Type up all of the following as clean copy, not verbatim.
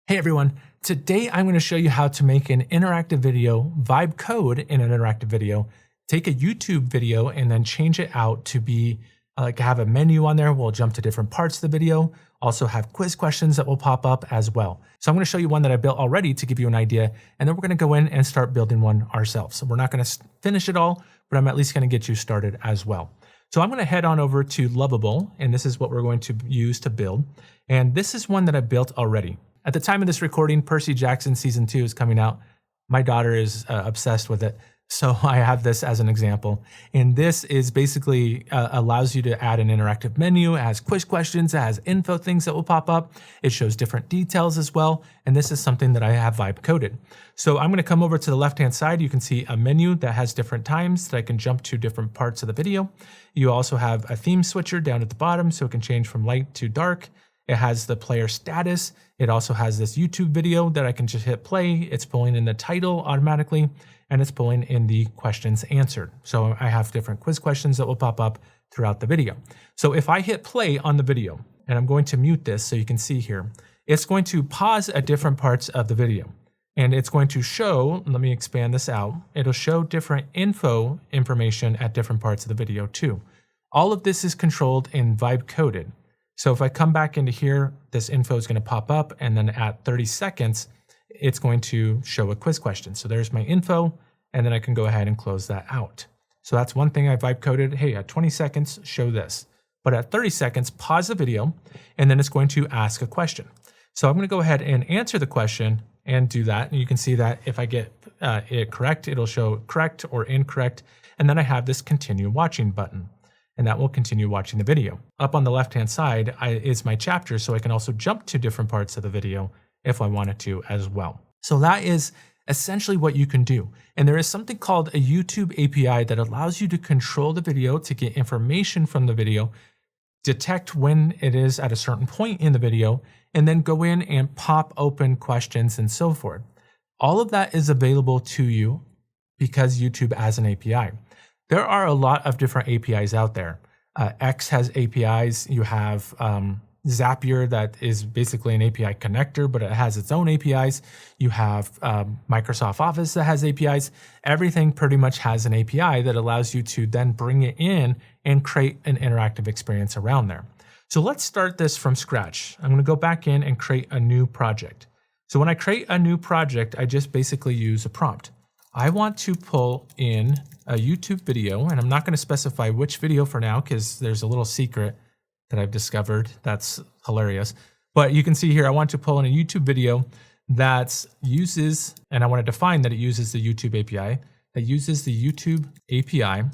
Hey everyone, today I'm going to show you how to make an interactive video, vibe code in an interactive video, take a YouTube video and then change it out to be have a menu on there. We'll jump to different parts of the video, also have quiz questions that will pop up as well. So I'm going to show you one that I built already to give you an idea, and then we're going to go in and start building one ourselves. So we're not going to finish it all, but I'm at least going to get you started as well. So I'm going to head on over to Lovable, and this is what we're going to use to build. And this is one that I built already. At the time of this recording, Percy Jackson Season 2 is coming out. My daughter is obsessed with it, so I have this as an example. And this is basically allows you to add an interactive menu. It has quiz questions, it has info things that will pop up. It shows different details as well, and this is something that I have vibe coded. So I'm going to come over to the left-hand side. You can see a menu that has different times that I can jump to different parts of the video. You also have a theme switcher down at the bottom, so it can change from light to dark. It has the player status. It also has this YouTube video that I can just hit play. It's pulling in the title automatically, and it's pulling in the questions answered. So I have different quiz questions that will pop up throughout the video. So if I hit play on the video, and I'm going to mute this so you can see here, it's going to pause at different parts of the video. And it's going to show, let me expand this out, it'll show different information at different parts of the video too. All of this is controlled and vibe coded. So if I come back into here, this info is going to pop up, and then at 30 seconds, it's going to show a quiz question. So there's my info, and then I can go ahead and close that out. So that's one thing I vibe coded. Hey, at 20 seconds, show this. But at 30 seconds, pause the video, and then it's going to ask a question. So I'm going to go ahead and answer the question and do that. And you can see that if I get it correct, it'll show correct or incorrect. And then I have this continue watching button, and that will continue watching the video. Up on the left-hand side is my chapter, so I can also jump to different parts of the video if I wanted to as well. So that is essentially what you can do. And there is something called a YouTube API that allows you to control the video, to get information from the video, detect when it is at a certain point in the video, and then go in and pop open questions and so forth. All of that is available to you because YouTube has an API. There are a lot of different APIs out there. X has APIs. You have Zapier that is basically an API connector, but it has its own APIs. You have Microsoft Office that has APIs. Everything pretty much has an API that allows you to then bring it in and create an interactive experience around there. So let's start this from scratch. I'm going to go back in and create a new project. So when I create a new project, I just basically use a prompt. I want to pull in a YouTube video, and I'm not going to specify which video for now because there's a little secret that I've discovered that's hilarious. But you can see here, I want to pull in a YouTube video that uses, and I want to define that it uses the YouTube API, that uses the YouTube API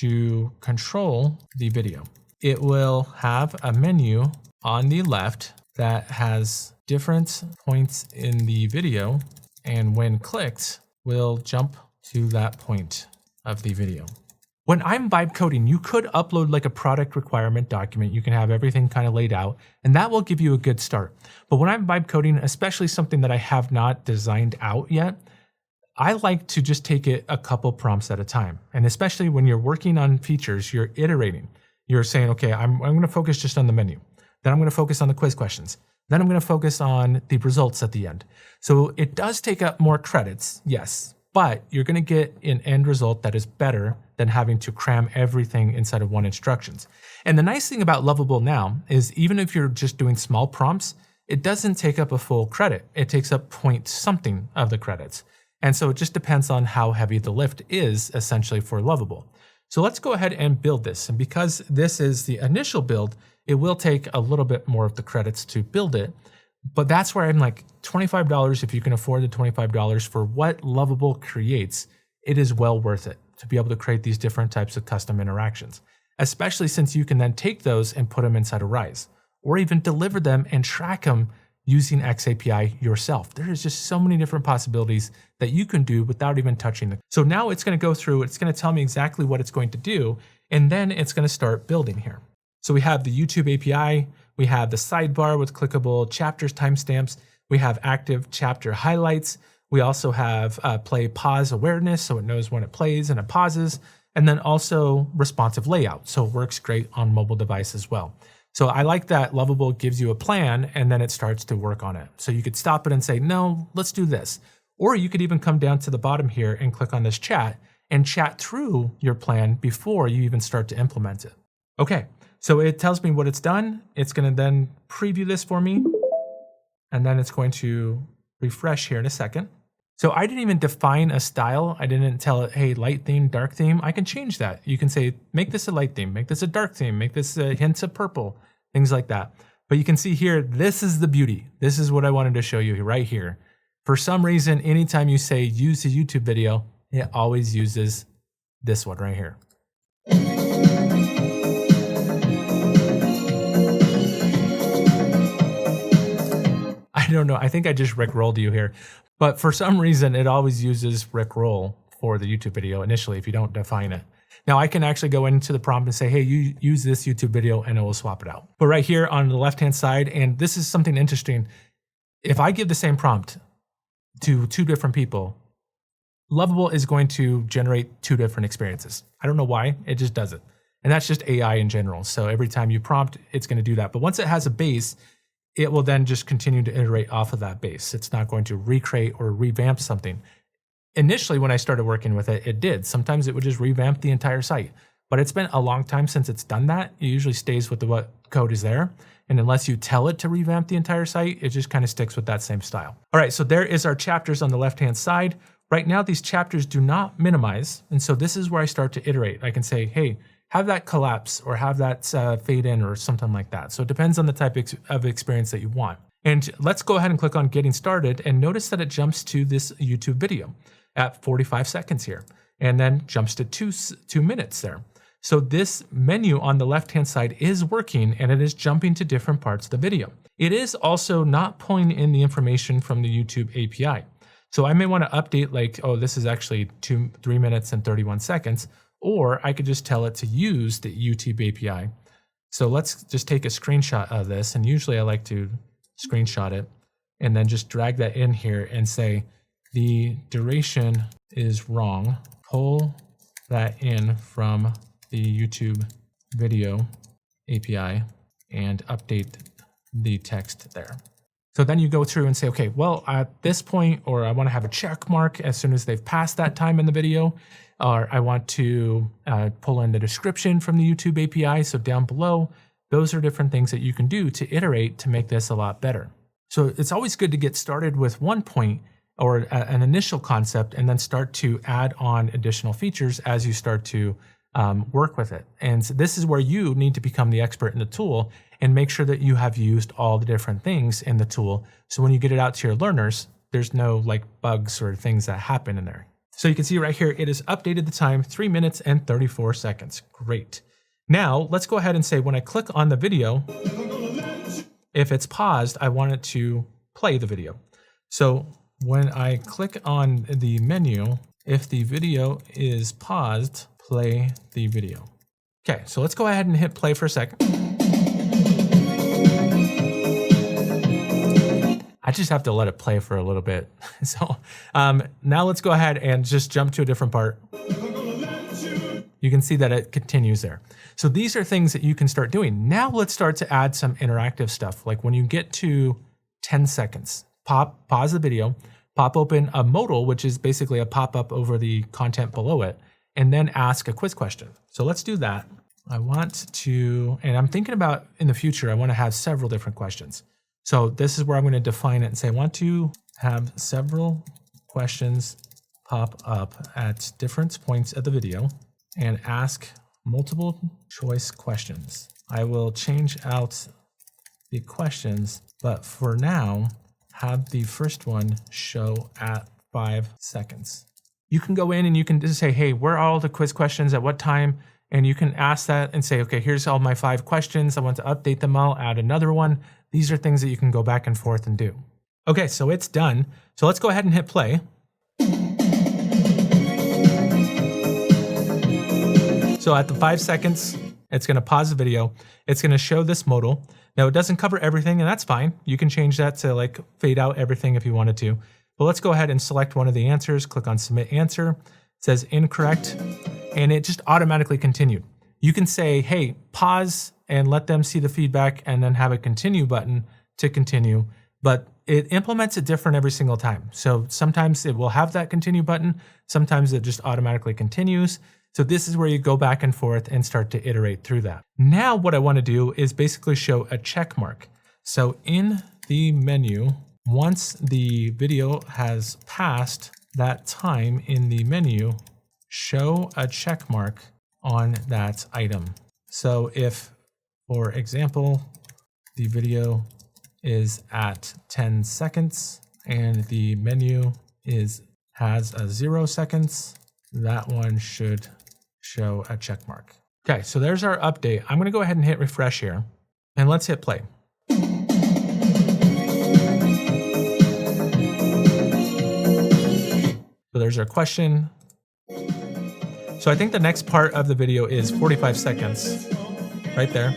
to control the video. It will have a menu on the left that has different points in the video, and when clicked, will jump to that point of the video. When I'm vibe coding, you could upload like a product requirement document. You can have everything kind of laid out, and that will give you a good start. But when I'm vibe coding, especially something that I have not designed out yet, I like to just take it a couple prompts at a time. And especially when you're working on features, you're iterating. You're saying, okay, I'm going to focus just on the menu. Then I'm going to focus on the quiz questions. Then I'm going to focus on the results at the end. So it does take up more credits, yes, but you're going to get an end result that is better than having to cram everything inside of one instructions. And the nice thing about Lovable now is even if you're just doing small prompts, it doesn't take up a full credit. It takes up point something of the credits. And so it just depends on how heavy the lift is essentially for Lovable. So let's go ahead and build this. And because this is the initial build, it will take a little bit more of the credits to build it. But that's where I'm like, $25, if you can afford the $25 for what Lovable creates, it is well worth it to be able to create these different types of custom interactions, especially since you can then take those and put them inside of Rise, or even deliver them and track them using XAPI yourself. There is just so many different possibilities that you can do without even touching them. So now it's going to go through, it's going to tell me exactly what it's going to do, and then it's going to start building here. So we have the YouTube API, we have the sidebar with clickable chapters timestamps, we have active chapter highlights, we also have play pause awareness, so it knows when it plays and it pauses, and then also responsive layout, so it works great on mobile device as well. So I like that Lovable gives you a plan and then it starts to work on it. So you could stop it and say, no, let's do this. Or you could even come down to the bottom here and click on this chat and chat through your plan before you even start to implement it. Okay, so it tells me what it's done. It's going to then preview this for me. And then it's going to refresh here in a second. So I didn't even define a style. I didn't tell it, hey, light theme, dark theme. I can change that. You can say, make this a light theme, make this a dark theme, make this hints of purple, things like that. But you can see here, this is the beauty. This is what I wanted to show you right here. For some reason, anytime you say use a YouTube video, it always uses this one right here. I don't know. I think I just Rickrolled you here. But for some reason, it always uses Rickroll for the YouTube video initially if you don't define it. Now I can actually go into the prompt and say, hey, you use this YouTube video and it will swap it out. But right here on the left-hand side, and this is something interesting. If I give the same prompt to two different people, Lovable is going to generate two different experiences. I don't know why, it just does it. And that's just AI in general. So every time you prompt, it's going to do that. But once it has a base, it will then just continue to iterate off of that base. It's not going to recreate or revamp something. Initially, when I started working with it, it did. Sometimes it would just revamp the entire site. But it's been a long time since it's done that. It usually stays with what code is there. And unless you tell it to revamp the entire site, it just kind of sticks with that same style. All right, so there is our chapters on the left-hand side. Right now, these chapters do not minimize. And so this is where I start to iterate. I can say, hey, have that collapse or have that fade in or something like that. So it depends on the type of experience that you want. And let's go ahead and click on getting started and notice that it jumps to this YouTube video at 45 seconds here and then jumps to two minutes there. So this menu on the left-hand side is working and it is jumping to different parts of the video. It is also not pulling in the information from the YouTube API. So I may want to update like, oh, this is actually 3 minutes and 31 seconds. Or I could just tell it to use the YouTube API. So let's just take a screenshot of this. And usually I like to screenshot it and then just drag that in here and say, the duration is wrong. Pull that in from the YouTube video API and update the text there. So then you go through and say, okay, well, at this point, or I want to have a check mark as soon as they've passed that time in the video, or I want to pull in the description from the YouTube API. So down below, those are different things that you can do to iterate to make this a lot better. So it's always good to get started with one point or an initial concept and then start to add on additional features as you start to work with it. And so this is where you need to become the expert in the tool and make sure that you have used all the different things in the tool. So when you get it out to your learners, there's no like bugs or things that happen in there. So you can see right here, it has updated the time 3 minutes and 34 seconds. Great. Now let's go ahead and say when I click on the video, if it's paused, I want it to play the video. So when I click on the menu, if the video is paused, play the video. Okay, so let's go ahead and hit play for a second. I just have to let it play for a little bit. So now let's go ahead and just jump to a different part. You can see that it continues there. So these are things that you can start doing. Now let's start to add some interactive stuff. Like when you get to 10 seconds, pause the video, pop open a modal, which is basically a pop-up over the content below it, and then ask a quiz question. So let's do that. I want to, and I'm thinking about in the future, I want to have several different questions. So this is where I'm going to define it and say, I want to have several questions pop up at different points of the video and ask multiple choice questions. I will change out the questions, but for now, have the first one show at 5 seconds. You can go in and you can just say, hey, where are all the quiz questions at what time? And you can ask that and say, okay, here's all my 5 questions. I want to update them all, add another one. These are things that you can go back and forth and do. Okay, so it's done. So let's go ahead and hit play. So at the 5 seconds, it's gonna pause the video. It's gonna show this modal. Now it doesn't cover everything and that's fine. You can change that to like fade out everything if you wanted to. But let's go ahead and select one of the answers, click on submit answer. It says incorrect, and it just automatically continued. You can say, hey, pause and let them see the feedback and then have a continue button to continue. But it implements it different every single time. So sometimes it will have that continue button. Sometimes it just automatically continues. So this is where you go back and forth and start to iterate through that. Now what I want to do is basically show a check mark. So in the menu, once the video has passed that time in the menu, show a check mark on that item. So if, for example, the video is at 10 seconds and the menu has a 0 seconds, that one should show a check mark. Okay, so there's our update. I'm gonna go ahead and hit refresh here and let's hit play. So there's our question. So I think the next part of the video is 45 seconds, right there.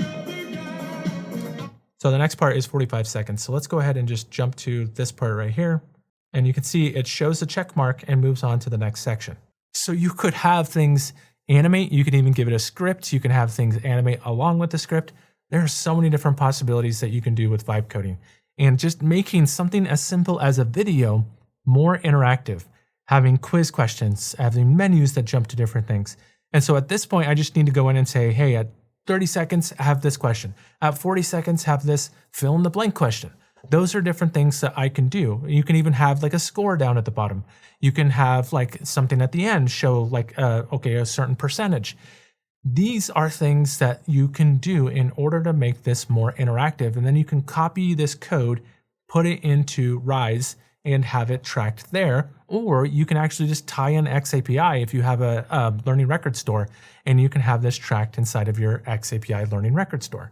So the next part is 45 seconds. So let's go ahead and just jump to this part right here. And you can see it shows the check mark and moves on to the next section. So you could have things animate. You can even give it a script. You can have things animate along with the script. There are so many different possibilities that you can do with vibe coding. And just making something as simple as a video more interactive, having quiz questions, having menus that jump to different things. And so at this point, I just need to go in and say, hey, at 30 seconds, have this question. At 40 seconds, have this fill in the blank question. Those are different things that I can do. You can even have like a score down at the bottom. You can have like something at the end show like, okay, a certain percentage. These are things that you can do in order to make this more interactive. And then you can copy this code, put it into Rise and have it tracked there. Or you can actually just tie in XAPI if you have a learning record store, and you can have this tracked inside of your XAPI learning record store.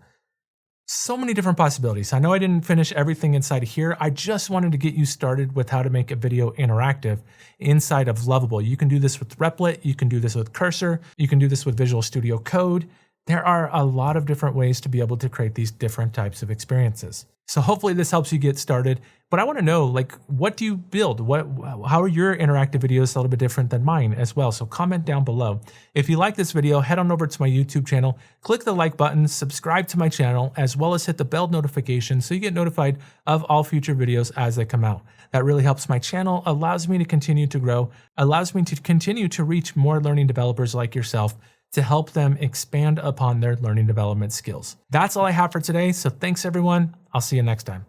So many different possibilities. I know I didn't finish everything inside of here. I just wanted to get you started with how to make a video interactive inside of Lovable. You can do this with Replit. You can do this with Cursor. You can do this with Visual Studio Code. There are a lot of different ways to be able to create these different types of experiences. So hopefully this helps you get started. But I want to know, like, what do you build? How are your interactive videos a little bit different than mine as well? So comment down below. If you like this video, head on over to my YouTube channel, click the like button, subscribe to my channel, as well as hit the bell notification so you get notified of all future videos as they come out. That really helps my channel, allows me to continue to grow, allows me to continue to reach more learning developers like yourself, to help them expand upon their learning development skills. That's all I have for today. So thanks everyone. I'll see you next time.